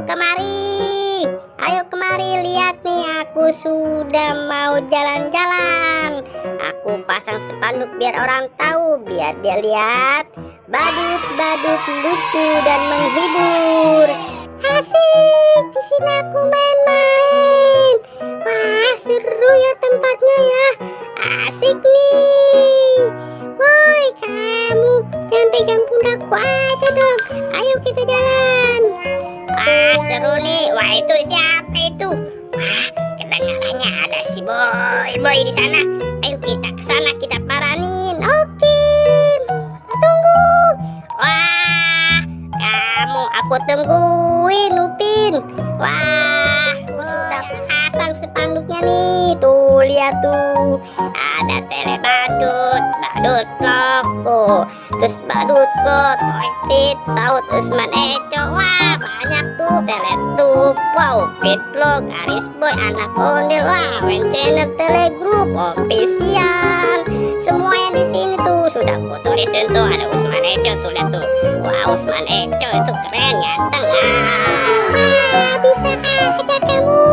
kemari. Ayo kemari, lihat nih, aku sudah mau jalan-jalan. Aku pasang spanduk biar orang tahu, biar dia lihat badut-badut lucu dan menghibur. Asik, di sini aku main-main. Wah, seru ya tempatnya ya. Asik nih. Woi, kamu jangan pegang pundakku aja dong. Ayo kita jalan. Wah, seru nih. Wah, itu siapa itu? Wah, kedengarannya ada si boy di sana. Ayo kita ke sana, kita paranin. Oke. Tunggu. Wah, kamu aku tungguin, Upin. Wah, aku sudah pasang spanduknya nih. Tuh, lihat tuh. Ada tele badut loko, terus badut Toyfit, Saud Usman Eco. Wah, banyak tuh teletup. Wow, Pitblog, Aris Boy, Anak Ondel. Wah, channel telegroup official. Semua yang di sini tuh sudah aku tulisin tuh. Ada Usman Eco tuh, lihat tuh. Wah, Usman Eco itu keren, ganteng. Wah, bisa aja kamu.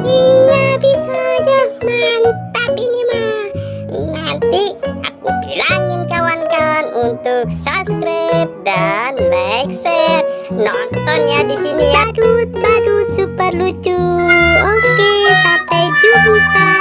Iya, bisa aja. Mantap ini mah. Nanti aku bilangin kawan-kawan untuk subscribe dan like, share. Nonton ya di sini ya. Badut super lucu. Oke, sampai jumpa.